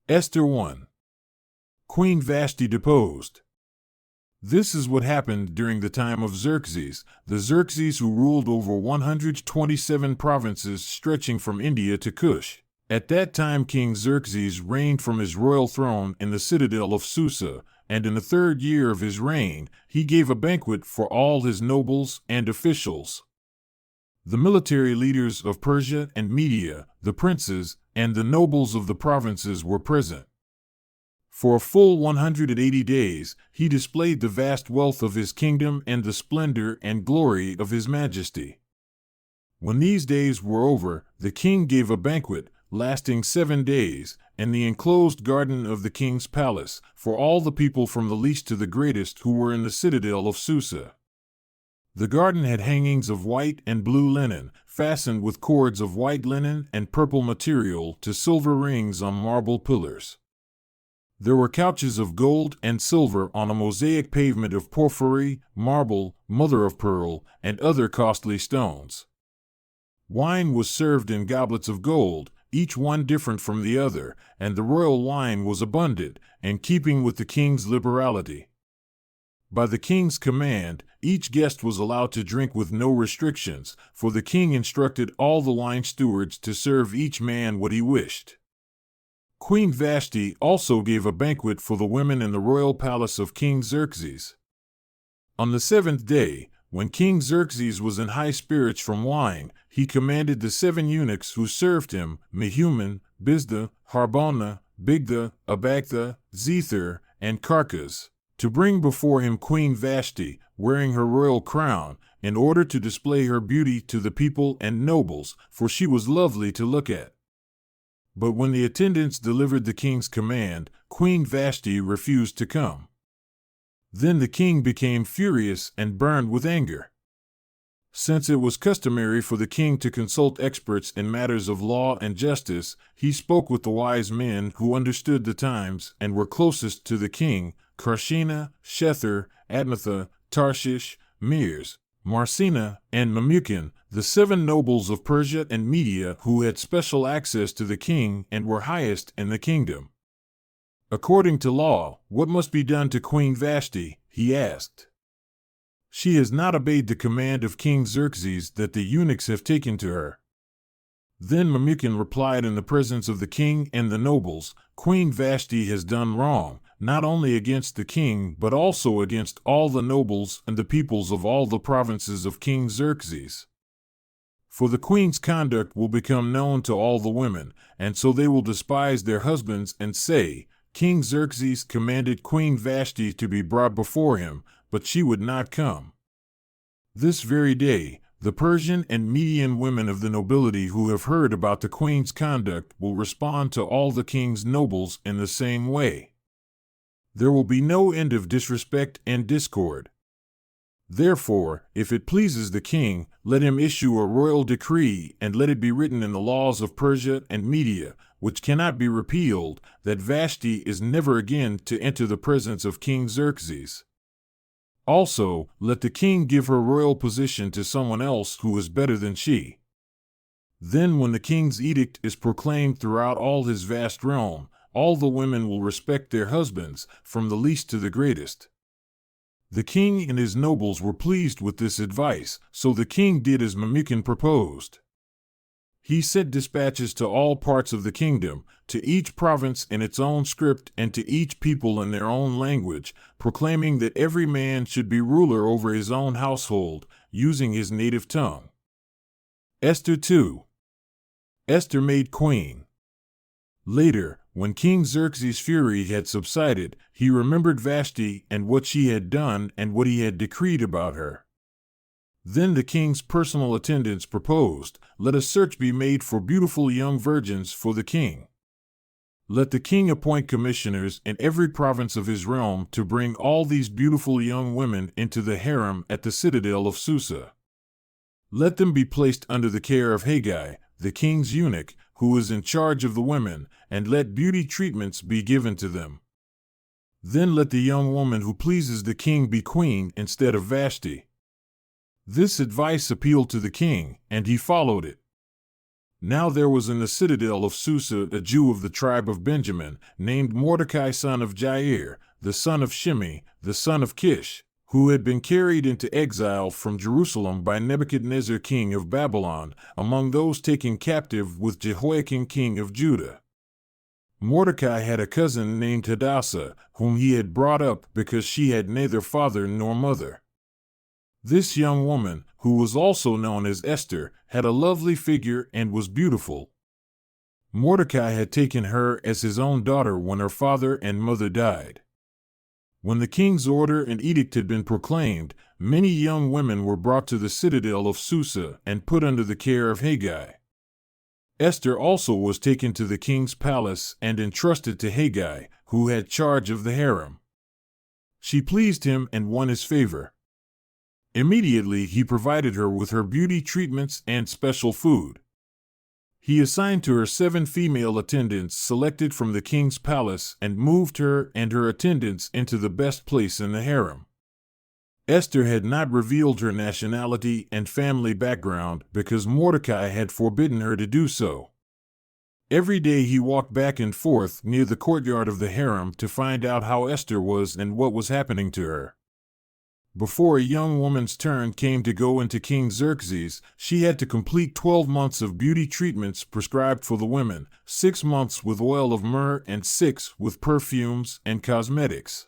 Esther 1. Queen Vashti deposed. This is what happened during the time of Xerxes, the Xerxes who ruled over 127 provinces stretching from India to Kush. At that time King Xerxes reigned from his royal throne in the citadel of Susa, and in the 3rd year of his reign, he gave a banquet for all his nobles and officials. The military leaders of Persia and Media, the princes, and the nobles of the provinces were present. For a full 180 days, he displayed the vast wealth of his kingdom and the splendor and glory of his majesty. When these days were over, the king gave a banquet, lasting 7 days, in the enclosed garden of the king's palace, for all the people from the least to the greatest who were in the citadel of Susa. The garden had hangings of white and blue linen, fastened with cords of white linen and purple material to silver rings on marble pillars. There were couches of gold and silver on a mosaic pavement of porphyry, marble, mother-of-pearl, and other costly stones. Wine was served in goblets of gold, each one different from the other, and the royal wine was abundant, in keeping with the king's liberality. By the king's command, each guest was allowed to drink with no restrictions, for the king instructed all the wine stewards to serve each man what he wished. Queen Vashti also gave a banquet for the women in the royal palace of King Xerxes. On the 7th day, when King Xerxes was in high spirits from wine, he commanded the 7 eunuchs who served him, Mehuman, Biztha, Harbona, Bigtha, Abagtha, Zethar, and Carcas, to bring before him Queen Vashti, wearing her royal crown, in order to display her beauty to the people and nobles, for she was lovely to look at. But when the attendants delivered the king's command, Queen Vashti refused to come. Then the king became furious and burned with anger. Since it was customary for the king to consult experts in matters of law and justice, he spoke with the wise men who understood the times and were closest to the king, Karshena, Shethar, Admatha, Tarshish, Meres, Marcina, and Memucan, the 7 nobles of Persia and Media who had special access to the king and were highest in the kingdom. According to law, what must be done to Queen Vashti? He asked. She has not obeyed the command of King Xerxes that the eunuchs have taken to her. Then Memucan replied in the presence of the king and the nobles, Queen Vashti has done wrong, not only against the king but also against all the nobles and the peoples of all the provinces of King Xerxes. For the queen's conduct will become known to all the women, and so they will despise their husbands and say, King Xerxes commanded Queen Vashti to be brought before him, but she would not come. This very day, the Persian and Median women of the nobility who have heard about the queen's conduct will respond to all the king's nobles in the same way. There will be no end of disrespect and discord. Therefore, if it pleases the king, let him issue a royal decree and let it be written in the laws of Persia and Media, which cannot be repealed, that Vashti is never again to enter the presence of King Xerxes. Also, let the king give her royal position to someone else who is better than she. Then when the king's edict is proclaimed throughout all his vast realm, all the women will respect their husbands, from the least to the greatest. The king and his nobles were pleased with this advice, so the king did as Memucan proposed. He sent dispatches to all parts of the kingdom, to each province in its own script and to each people in their own language, proclaiming that every man should be ruler over his own household, using his native tongue. Esther 2. Esther made queen. Later, when King Xerxes' fury had subsided, he remembered Vashti and what she had done and what he had decreed about her. Then the king's personal attendants proposed, let a search be made for beautiful young virgins for the king. Let the king appoint commissioners in every province of his realm to bring all these beautiful young women into the harem at the citadel of Susa. Let them be placed under the care of Haggai, the king's eunuch, who is in charge of the women, and let beauty treatments be given to them. Then let the young woman who pleases the king be queen instead of Vashti. This advice appealed to the king, and he followed it. Now there was in the citadel of Susa a Jew of the tribe of Benjamin, named Mordecai son of Jair, the son of Shimei, the son of Kish, who had been carried into exile from Jerusalem by Nebuchadnezzar king of Babylon, among those taken captive with Jehoiakim king of Judah. Mordecai had a cousin named Hadassah, whom he had brought up because she had neither father nor mother. This young woman, who was also known as Esther, had a lovely figure and was beautiful. Mordecai had taken her as his own daughter when her father and mother died. When the king's order and edict had been proclaimed, many young women were brought to the citadel of Susa and put under the care of Haggai. Esther also was taken to the king's palace and entrusted to Haggai, who had charge of the harem. She pleased him and won his favor. Immediately he provided her with her beauty treatments and special food. He assigned to her 7 female attendants selected from the king's palace and moved her and her attendants into the best place in the harem. Esther had not revealed her nationality and family background because Mordecai had forbidden her to do so. Every day he walked back and forth near the courtyard of the harem to find out how Esther was and what was happening to her. Before a young woman's turn came to go into King Xerxes, she had to complete 12 months of beauty treatments prescribed for the women, 6 months with oil of myrrh and 6 with perfumes and cosmetics.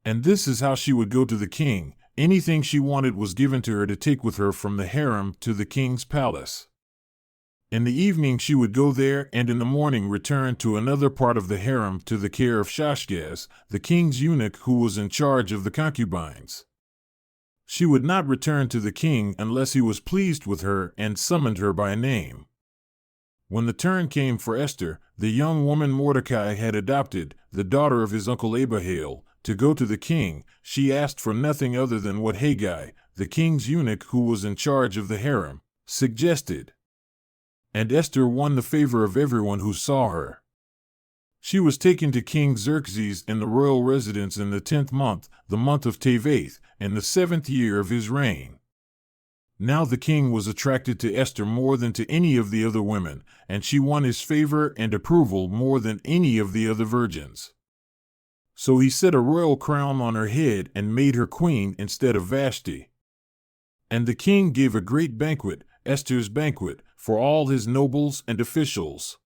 And this is how she would go to the king. Anything she wanted was given to her to take with her from the harem to the king's palace. In the evening she would go there and in the morning return to another part of the harem to the care of Shashgaz, the king's eunuch who was in charge of the concubines. She would not return to the king unless he was pleased with her and summoned her by name. When the turn came for Esther, the young woman Mordecai had adopted, the daughter of his uncle Abihail, to go to the king, she asked for nothing other than what Haggai, the king's eunuch who was in charge of the harem, suggested. And Esther won the favor of everyone who saw her. She was taken to King Xerxes in the royal residence in the 10th month, the month of Tevath, in the 7th year of his reign. Now the king was attracted to Esther more than to any of the other women, and she won his favor and approval more than any of the other virgins. So he set a royal crown on her head and made her queen instead of Vashti. And the king gave a great banquet, Esther's banquet, for all his nobles and officials.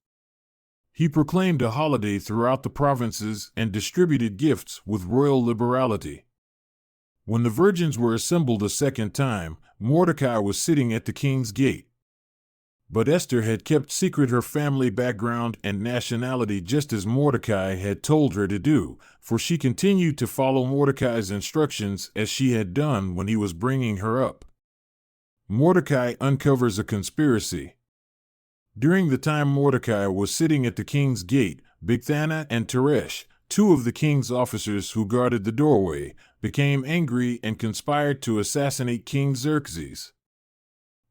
He proclaimed a holiday throughout the provinces and distributed gifts with royal liberality. When the virgins were assembled a second time, Mordecai was sitting at the king's gate. But Esther had kept secret her family background and nationality just as Mordecai had told her to do, for she continued to follow Mordecai's instructions as she had done when he was bringing her up. Mordecai uncovers a conspiracy. During the time Mordecai was sitting at the king's gate, Bigthana and Teresh, 2 of the king's officers who guarded the doorway, became angry and conspired to assassinate King Xerxes.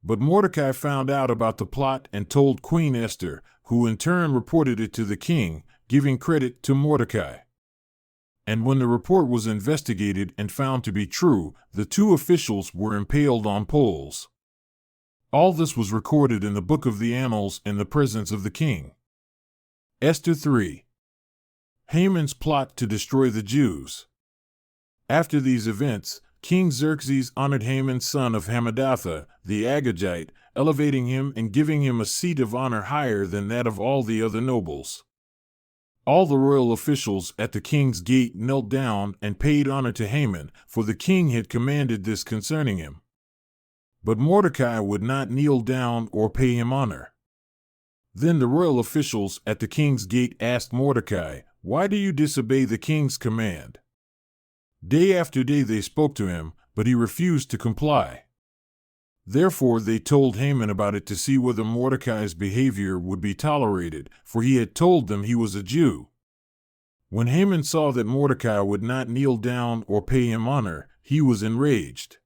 But Mordecai found out about the plot and told Queen Esther, who in turn reported it to the king, giving credit to Mordecai. And when the report was investigated and found to be true, the 2 officials were impaled on poles. All this was recorded in the Book of the Annals in the presence of the king. Esther 3. Haman's plot to destroy the Jews. After these events, King Xerxes honored Haman son of Hammedatha, the Agagite, elevating him and giving him a seat of honor higher than that of all the other nobles. All the royal officials at the king's gate knelt down and paid honor to Haman, for the king had commanded this concerning him. But Mordecai would not kneel down or pay him honor. Then the royal officials at the king's gate asked Mordecai, "Why do you disobey the king's command?" Day after day they spoke to him, but he refused to comply. Therefore they told Haman about it to see whether Mordecai's behavior would be tolerated, for he had told them he was a Jew. When Haman saw that Mordecai would not kneel down or pay him honor, he was enraged.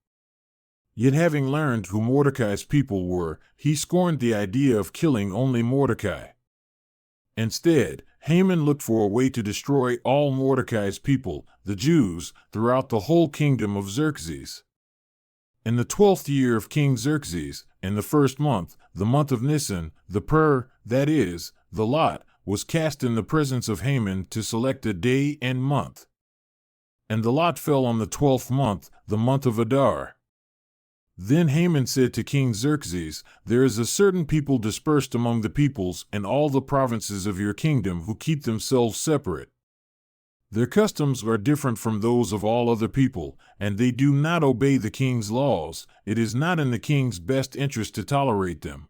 Yet having learned who Mordecai's people were, he scorned the idea of killing only Mordecai. Instead, Haman looked for a way to destroy all Mordecai's people, the Jews, throughout the whole kingdom of Xerxes. In the 12th year of King Xerxes, in the first month, the month of Nisan, that is, the lot, was cast in the presence of Haman to select a day and month. And the lot fell on the 12th month, the month of Adar. Then Haman said to King Xerxes, "There is a certain people dispersed among the peoples in all the provinces of your kingdom who keep themselves separate. Their customs are different from those of all other people, and they do not obey the king's laws. It is not in the king's best interest to tolerate them.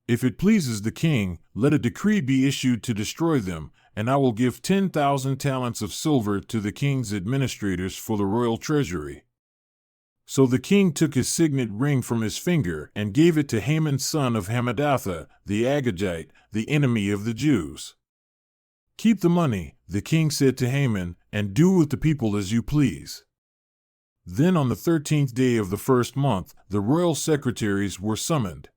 If it pleases the king, let a decree be issued to destroy them, and I will give 10,000 talents of silver to the king's administrators for the royal treasury." So the king took his signet ring from his finger and gave it to Haman son of Hammedatha, the Agagite, the enemy of the Jews. "Keep the money," the king said to Haman, "and do with the people as you please." Then on the 13th day of the first month, the royal secretaries were summoned.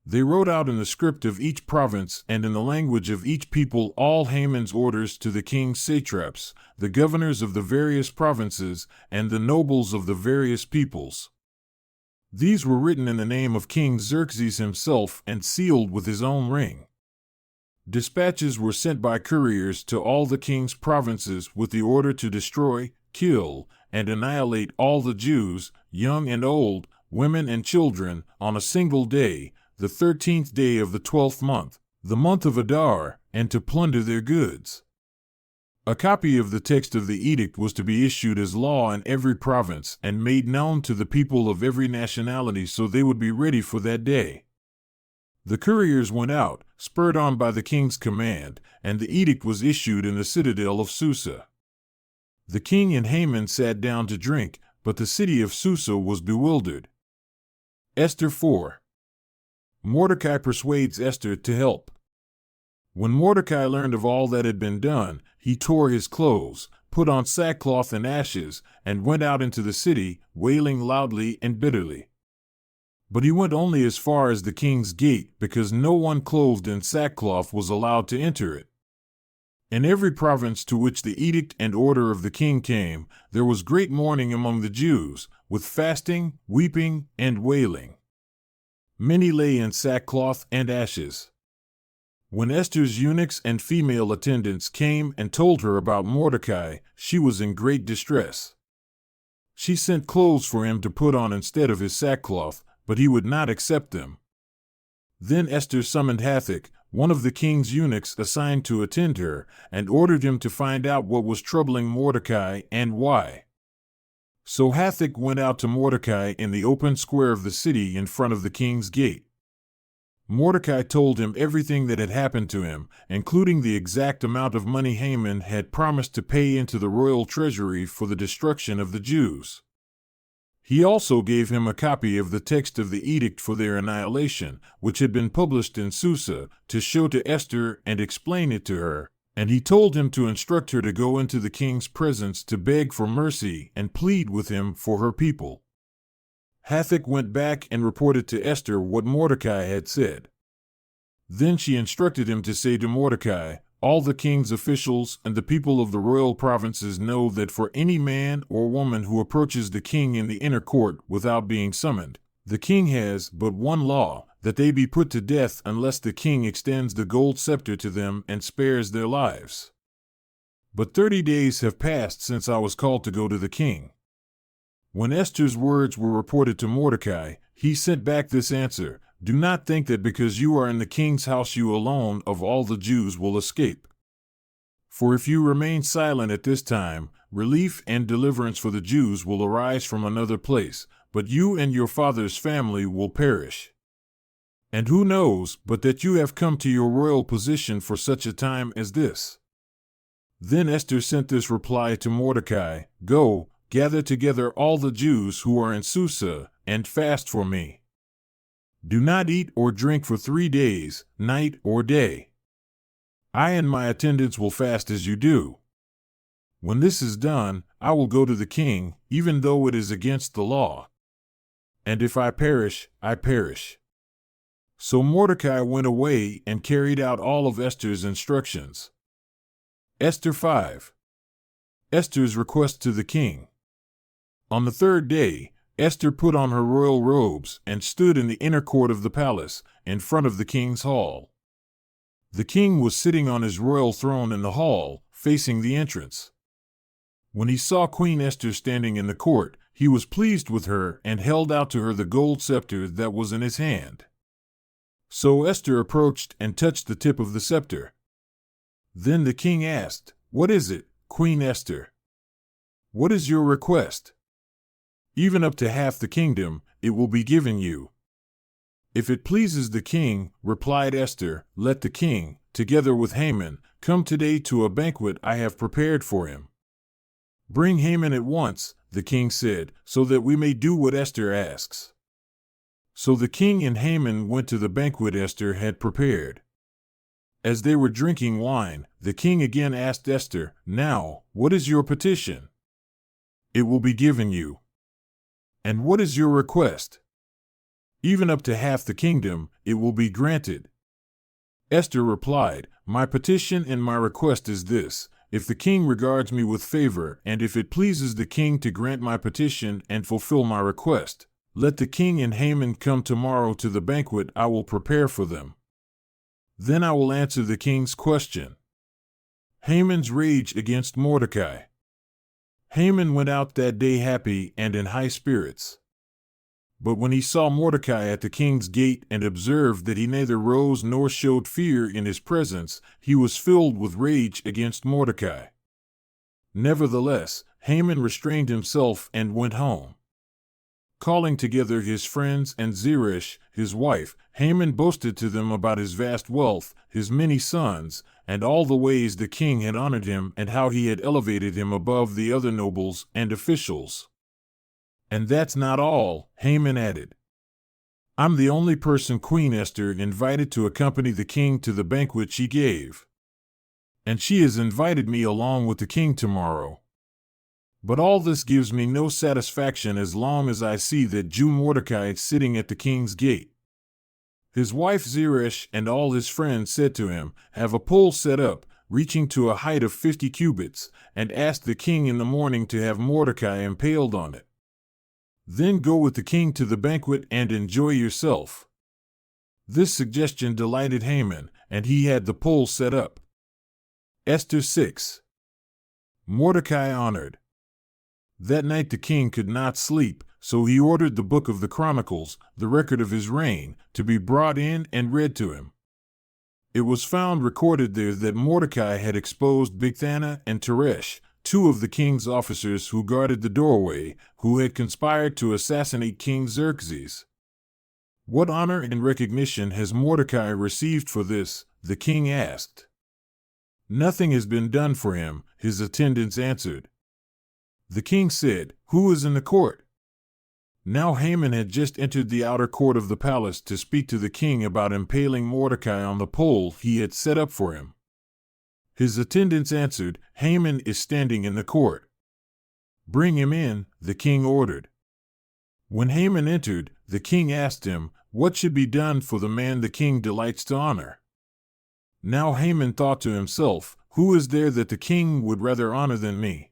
They wrote out in the script of each province and in the language of each people all Haman's orders to the king's satraps, the governors of the various provinces, and the nobles of the various peoples. These were written in the name of King Xerxes himself and sealed with his own ring. Dispatches were sent by couriers to all the king's provinces with the order to destroy, kill, and annihilate all the Jews, young and old, women and children, on a single day, the 13th day of the 12th month, the month of Adar, and to plunder their goods. A copy of the text of the edict was to be issued as law in every province and made known to the people of every nationality so they would be ready for that day. The couriers went out, spurred on by the king's command, and the edict was issued in the citadel of Susa. The king and Haman sat down to drink, but the city of Susa was bewildered. Esther 4. Mordecai persuades Esther to help. When Mordecai learned of all that had been done, he tore his clothes, put on sackcloth and ashes, and went out into the city, wailing loudly and bitterly. But he went only as far as the king's gate, because no one clothed in sackcloth was allowed to enter it. In every province to which the edict and order of the king came, there was great mourning among the Jews, with fasting, weeping, and wailing. Many lay in sackcloth and ashes. When Esther's eunuchs and female attendants came and told her about Mordecai, she was in great distress. She sent clothes for him to put on instead of his sackcloth, but he would not accept them. Then Esther summoned Hathach, one of the king's eunuchs assigned to attend her, and ordered him to find out what was troubling Mordecai and why. So Hathach went out to Mordecai in the open square of the city in front of the king's gate. Mordecai told him everything that had happened to him, including the exact amount of money Haman had promised to pay into the royal treasury for the destruction of the Jews. He also gave him a copy of the text of the edict for their annihilation, which had been published in Susa, to show to Esther and explain it to her. And he told him to instruct her to go into the king's presence to beg for mercy and plead with him for her people. Hathach went back and reported to Esther what Mordecai had said. Then she instructed him to say to Mordecai, "All the king's officials and the people of the royal provinces know that for any man or woman who approaches the king in the inner court without being summoned, the king has but one law, that they be put to death unless the king extends the gold scepter to them and spares their lives. But 30 days have passed since I was called to go to the king." When Esther's words were reported to Mordecai, he sent back this answer: "Do not think that because you are in the king's house you alone of all the Jews will escape. For if you remain silent at this time, relief and deliverance for the Jews will arise from another place, but you and your father's family will perish. And who knows but that you have come to your royal position for such a time as this?" Then Esther sent this reply to Mordecai: "Go, gather together all the Jews who are in Susa, and fast for me. Do not eat or drink for 3 days, night or day. I and my attendants will fast as you do. When this is done, I will go to the king, even though it is against the law. And if I perish, I perish." So Mordecai went away and carried out all of Esther's instructions. Esther 5. Esther's request to the king. On the 3rd day, Esther put on her royal robes and stood in the inner court of the palace, in front of the king's hall. The king was sitting on his royal throne in the hall, facing the entrance. When he saw Queen Esther standing in the court, he was pleased with her and held out to her the gold scepter that was in his hand. So Esther approached and touched the tip of the scepter. Then the king asked, "What is it, Queen Esther? What is your request? Even up to half the kingdom, it will be given you." "If it pleases the king," replied Esther, "let the king, together with Haman, come today to a banquet I have prepared for him." "Bring Haman at once," the king said, "so that we may do what Esther asks." So the king and Haman went to the banquet Esther had prepared. As they were drinking wine, the king again asked Esther, "Now, what is your petition?" "It will be given you." "And what is your request?" "Even up to half the kingdom, it will be granted." Esther replied, "My petition and my request is this: if the king regards me with favor, and if it pleases the king to grant my petition and fulfill my request, let the king and Haman come tomorrow to the banquet I will prepare for them. Then I will answer the king's question." Haman's rage against Mordecai. Haman went out that day happy and in high spirits. But when he saw Mordecai at the king's gate and observed that he neither rose nor showed fear in his presence, he was filled with rage against Mordecai. Nevertheless, Haman restrained himself and went home. Calling together his friends and Zeresh, his wife, Haman boasted to them about his vast wealth, his many sons, and all the ways the king had honored him and how he had elevated him above the other nobles and officials. "And that's not all," Haman added. "I'm the only person Queen Esther invited to accompany the king to the banquet she gave. And she has invited me along with the king tomorrow. But all this gives me no satisfaction as long as I see that Jew Mordecai sitting at the king's gate." His wife Zeresh and all his friends said to him, "Have a pole set up, reaching to a height of 50 cubits, and ask the king in the morning to have Mordecai impaled on it. Then go with the king to the banquet and enjoy yourself." This suggestion delighted Haman, and he had the pole set up. Esther 6. Mordecai honored. That night the king could not sleep, so he ordered the book of the Chronicles, the record of his reign, to be brought in and read to him. It was found recorded there that Mordecai had exposed Bigthana and Teresh, two of the king's officers who guarded the doorway, who had conspired to assassinate King Xerxes. "What honor and recognition has Mordecai received for this?" the king asked. "Nothing has been done for him," his attendants answered. The king said, "Who is in the court?" Now Haman had just entered the outer court of the palace to speak to the king about impaling Mordecai on the pole he had set up for him. His attendants answered, "Haman is standing in the court." "Bring him in," the king ordered. When Haman entered, the king asked him, "What should be done for the man the king delights to honor?" Now Haman thought to himself, "Who is there that the king would rather honor than me?"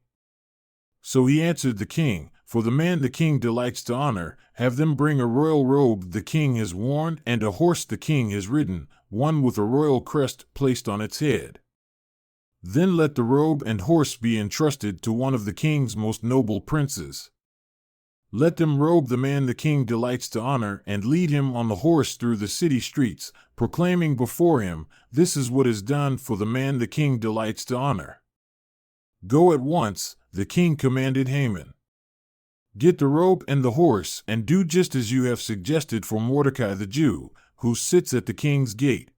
So he answered the king, "For the man the king delights to honor, have them bring a royal robe the king has worn and a horse the king has ridden, one with a royal crest placed on its head. Then let the robe and horse be entrusted to one of the king's most noble princes. Let them robe the man the king delights to honor and lead him on the horse through the city streets, proclaiming before him, 'This is what is done for the man the king delights to honor.' Go at once," the king commanded Haman. "Get the robe and the horse, and do just as you have suggested for Mordecai the Jew, who sits at the king's gate.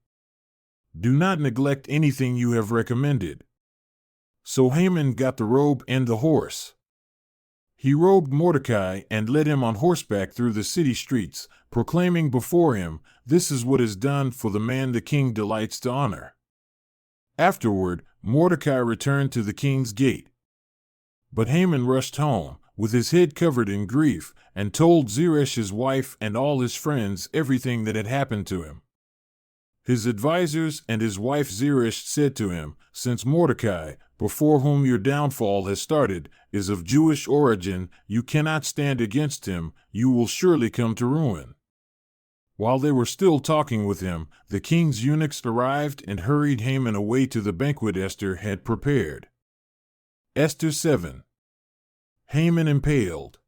Do not neglect anything you have recommended." So Haman got the robe and the horse. He robed Mordecai and led him on horseback through the city streets, proclaiming before him, "This is what is done for the man the king delights to honor." Afterward, Mordecai returned to the king's gate. But Haman rushed home, with his head covered in grief, and told Zeresh his wife and all his friends everything that had happened to him. His advisers and his wife Zeresh said to him, "Since Mordecai, before whom your downfall has started, is of Jewish origin, you cannot stand against him, you will surely come to ruin." While they were still talking with him, the king's eunuchs arrived and hurried Haman away to the banquet Esther had prepared. Esther 7. Haman impaled.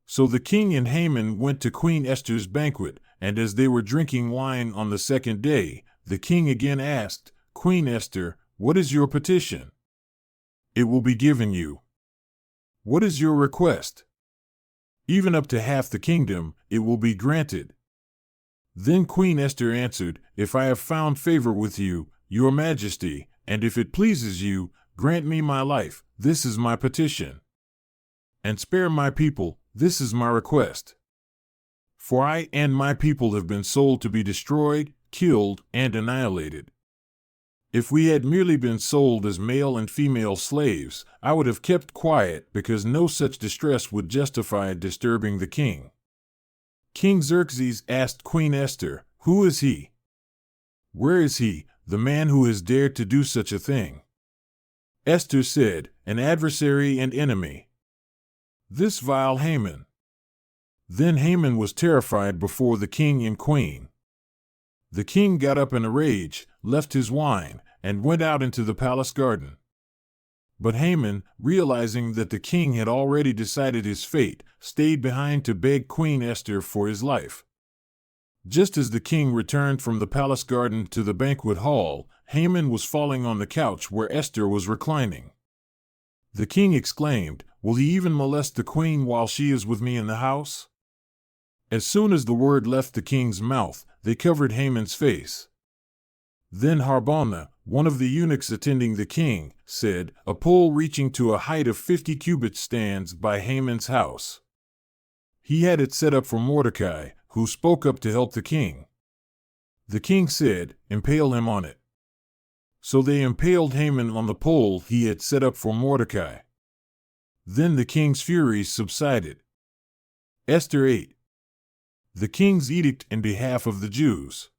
So the king and Haman went to Queen Esther's banquet, and as they were drinking wine on the second day, the king again asked, "Queen Esther, what is your petition?" "It will be given you." "What is your request?" "Even up to half the kingdom, it will be granted." Then Queen Esther answered, "If I have found favor with you, your majesty, and if it pleases you, grant me my life, this is my petition. And spare my people, this is my request. For I and my people have been sold to be destroyed, killed, and annihilated. If we had merely been sold as male and female slaves, I would have kept quiet because no such distress would justify disturbing the king." King Xerxes asked Queen Esther, "Who is he? Where is he, the man who has dared to do such a thing?" Esther said, "An adversary and enemy. This vile Haman." Then Haman was terrified before the king and queen. The king got up in a rage, left his wine, and went out into the palace garden. But Haman, realizing that the king had already decided his fate, stayed behind to beg Queen Esther for his life. Just as the king returned from the palace garden to the banquet hall, Haman was falling on the couch where Esther was reclining. The king exclaimed, "Will he even molest the queen while she is with me in the house?" As soon as the word left the king's mouth, they covered Haman's face. Then Harbona, one of the eunuchs attending the king, said, "A pole reaching to a height of 50 cubits stands by Haman's house. He had it set up for Mordecai, who spoke up to help the king." The king said, "Impale him on it." So they impaled Haman on the pole he had set up for Mordecai. Then the king's fury subsided. Esther 8. The king's edict in behalf of the Jews.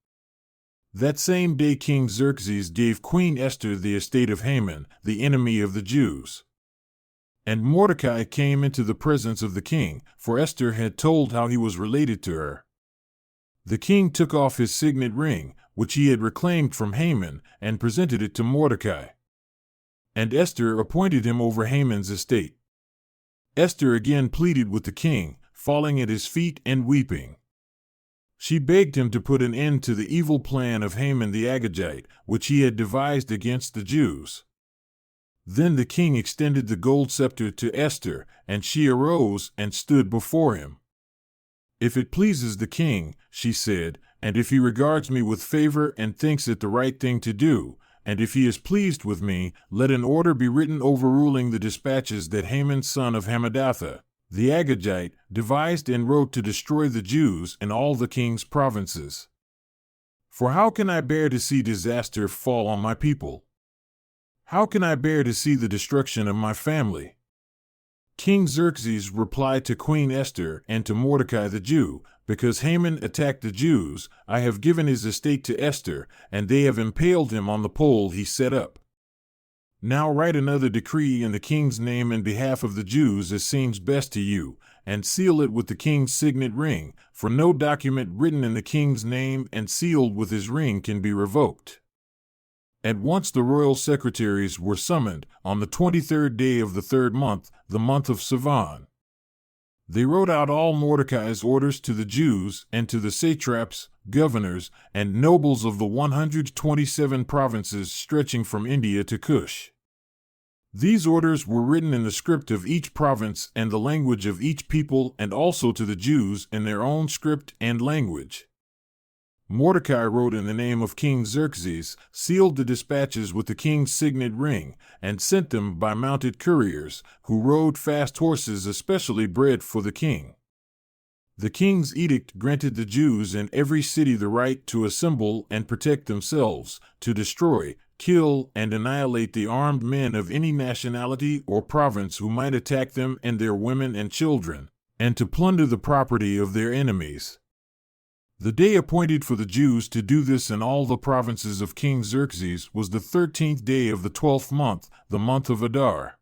That same day King Xerxes gave Queen Esther the estate of Haman, the enemy of the Jews. And Mordecai came into the presence of the king, for Esther had told how he was related to her. The king took off his signet ring, which he had reclaimed from Haman, and presented it to Mordecai. And Esther appointed him over Haman's estate. Esther again pleaded with the king, falling at his feet and weeping. She begged him to put an end to the evil plan of Haman the Agagite, which he had devised against the Jews. Then the king extended the gold scepter to Esther, and she arose and stood before him. "If it pleases the king," she said, "and if he regards me with favor and thinks it the right thing to do, and if he is pleased with me, let an order be written overruling the dispatches that Haman son of Hammedatha, the Agagite, devised and wrote to destroy the Jews in all the king's provinces. For how can I bear to see disaster fall on my people? How can I bear to see the destruction of my family?" King Xerxes replied to Queen Esther and to Mordecai the Jew, "Because Haman attacked the Jews, I have given his estate to Esther, and they have impaled him on the pole he set up. Now write another decree in the king's name in behalf of the Jews as seems best to you, and seal it with the king's signet ring, for no document written in the king's name and sealed with his ring can be revoked." At once the royal secretaries were summoned on the 23rd day of the 3rd month, the month of Sivan. They wrote out all Mordecai's orders to the Jews and to the satraps, governors, and nobles of the 127 provinces stretching from India to Cush. These orders were written in the script of each province and the language of each people, and also to the Jews in their own script and language. Mordecai wrote in the name of King Xerxes, sealed the dispatches with the king's signet ring, and sent them by mounted couriers, who rode fast horses especially bred for the king. The king's edict granted the Jews in every city the right to assemble and protect themselves, to destroy, kill, and annihilate the armed men of any nationality or province who might attack them and their women and children, and to plunder the property of their enemies. The day appointed for the Jews to do this in all the provinces of King Xerxes was the 13th day of the 12th month, the month of Adar.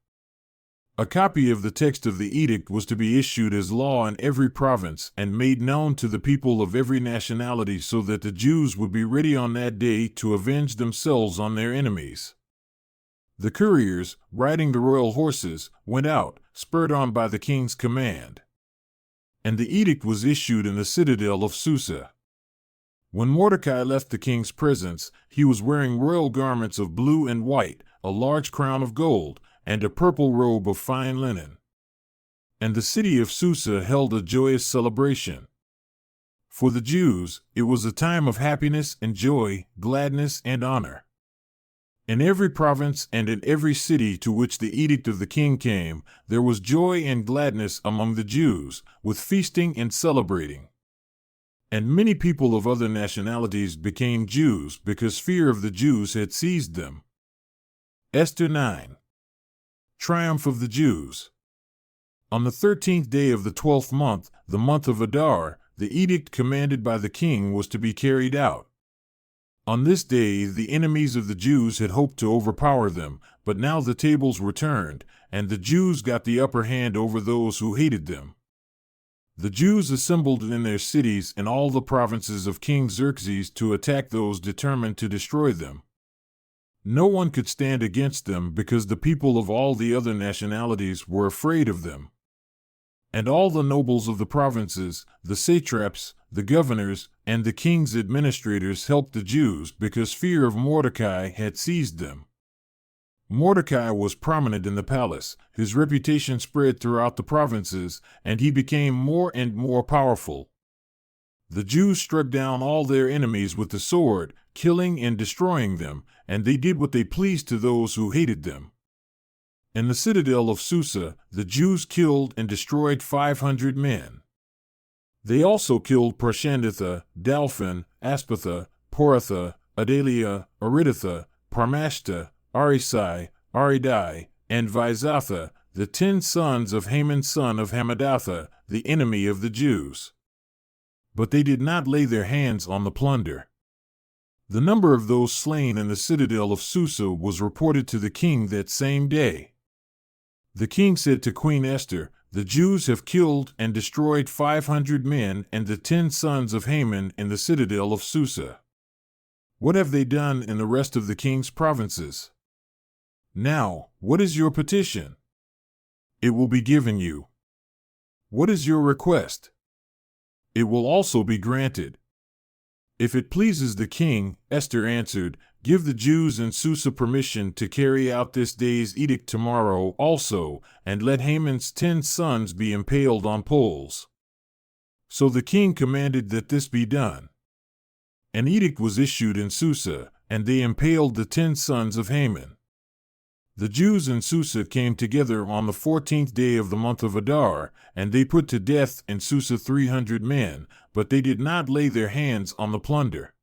A copy of the text of the edict was to be issued as law in every province and made known to the people of every nationality so that the Jews would be ready on that day to avenge themselves on their enemies. The couriers, riding the royal horses, went out, spurred on by the king's command. And the edict was issued in the citadel of Susa. When Mordecai left the king's presence, he was wearing royal garments of blue and white, a large crown of gold, and a purple robe of fine linen. And the city of Susa held a joyous celebration. For the Jews, it was a time of happiness and joy, gladness and honor. In every province and in every city to which the edict of the king came, there was joy and gladness among the Jews, with feasting and celebrating. And many people of other nationalities became Jews because fear of the Jews had seized them. Esther 9. Triumph of the Jews. On the 13th day of the 12th month, the month of Adar, the edict commanded by the king was to be carried out. On this day the enemies of the Jews had hoped to overpower them, but now the tables were turned, and the Jews got the upper hand over those who hated them. The Jews assembled in their cities in all the provinces of King Xerxes to attack those determined to destroy them. No one could stand against them because the people of all the other nationalities were afraid of them. And all the nobles of the provinces, the satraps, the governors, and the king's administrators helped the Jews because fear of Mordecai had seized them. Mordecai was prominent in the palace, his reputation spread throughout the provinces, and he became more and more powerful. The Jews struck down all their enemies with the sword, killing and destroying them, and they did what they pleased to those who hated them. In the citadel of Susa, the Jews killed and destroyed 500 men. They also killed Parshandatha, Dalphon, Aspatha, Poratha, Adalia, Aridatha, Parmashta, Arisai, Aridai, and Vizatha, the 10 sons of Haman son of Hammedatha, the enemy of the Jews. But they did not lay their hands on the plunder. The number of those slain in the citadel of Susa was reported to the king that same day. The king said to Queen Esther, "The Jews have killed and destroyed 500 men and the 10 sons of Haman in the citadel of Susa. What have they done in the rest of the king's provinces? Now, what is your petition? It will be given you. What is your request? It will also be granted." If it pleases the king, Esther answered, "Give the Jews in Susa permission to carry out this day's edict tomorrow also, and let Haman's 10 sons be impaled on poles." So the king commanded that this be done. An edict was issued in Susa, and they impaled the 10 sons of Haman. The Jews in Susa came together on the 14th day of the month of Adar, and they put to death in Susa 300 men, but they did not lay their hands on the plunder.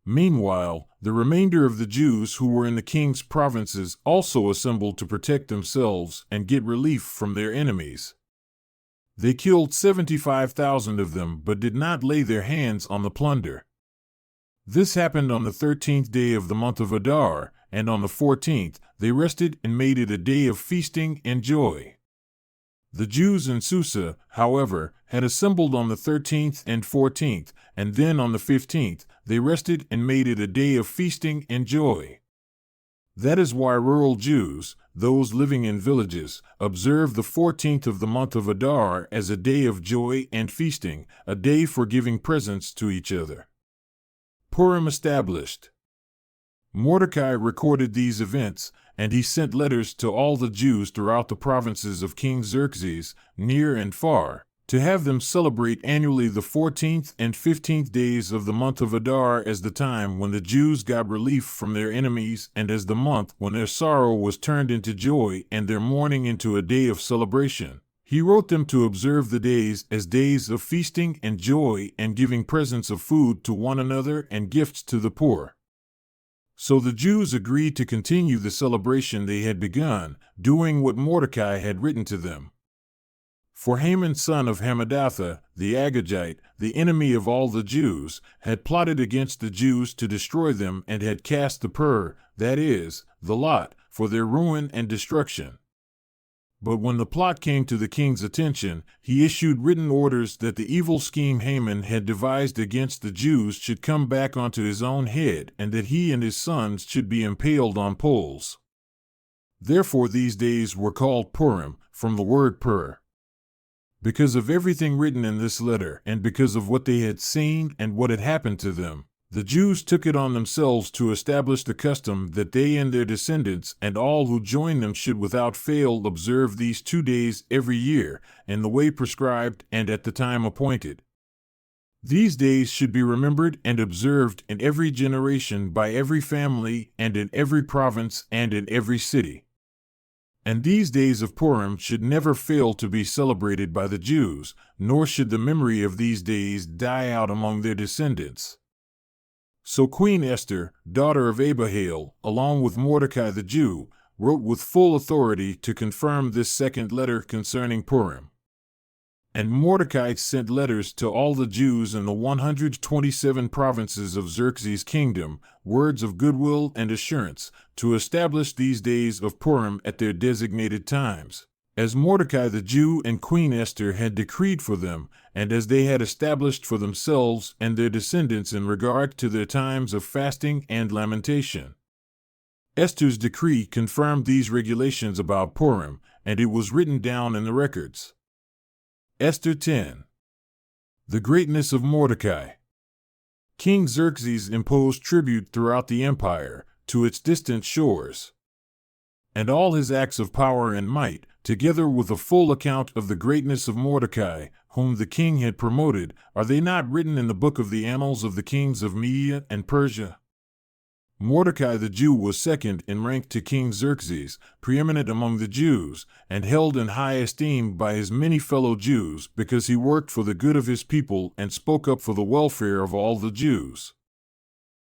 Meanwhile, the remainder of the Jews who were in the king's provinces also assembled to protect themselves and get relief from their enemies. They killed 75,000 of them, but did not lay their hands on the plunder. This happened on the 13th day of the month of Adar, and on the 14th, they rested and made it a day of feasting and joy. The Jews in Susa, however, had assembled on the 13th and 14th, and then on the 15th, they rested and made it a day of feasting and joy. That is why rural Jews, those living in villages, observe the 14th of the month of Adar as a day of joy and feasting, a day for giving presents to each other. Purim established. Mordecai recorded these events, and he sent letters to all the Jews throughout the provinces of King Xerxes, near and far, to have them celebrate annually the 14th and 15th days of the month of Adar as the time when the Jews got relief from their enemies and as the month when their sorrow was turned into joy and their mourning into a day of celebration. He wrote them to observe the days as days of feasting and joy and giving presents of food to one another and gifts to the poor. So the Jews agreed to continue the celebration they had begun, doing what Mordecai had written to them. For Haman son of Hammedatha, the Agagite, the enemy of all the Jews, had plotted against the Jews to destroy them and had cast the pur, that is, the lot, for their ruin and destruction. But when the plot came to the king's attention, he issued written orders that the evil scheme Haman had devised against the Jews should come back onto his own head, and that he and his sons should be impaled on poles. Therefore these days were called Purim, from the word pur. Because of everything written in this letter, and because of what they had seen and what had happened to them, the Jews took it on themselves to establish the custom that they and their descendants and all who join them should without fail observe these 2 days every year, in the way prescribed and at the time appointed. These days should be remembered and observed in every generation by every family and in every province and in every city. And these days of Purim should never fail to be celebrated by the Jews, nor should the memory of these days die out among their descendants. So Queen Esther, daughter of Abihail, along with Mordecai the Jew, wrote with full authority to confirm this second letter concerning Purim. And Mordecai sent letters to all the Jews in the 127 provinces of Xerxes' kingdom, words of goodwill and assurance, to establish these days of Purim at their designated times, as Mordecai the Jew and Queen Esther had decreed for them, and as they had established for themselves and their descendants in regard to their times of fasting and lamentation. Esther's decree confirmed these regulations about Purim, and it was written down in the records. Esther 10. The greatness of Mordecai. King Xerxes imposed tribute throughout the empire, to its distant shores. And all his acts of power and might, together with a full account of the greatness of Mordecai, whom the king had promoted, are they not written in the book of the annals of the kings of Media and Persia? Mordecai the Jew was second in rank to King Xerxes, preeminent among the Jews, and held in high esteem by his many fellow Jews because he worked for the good of his people and spoke up for the welfare of all the Jews.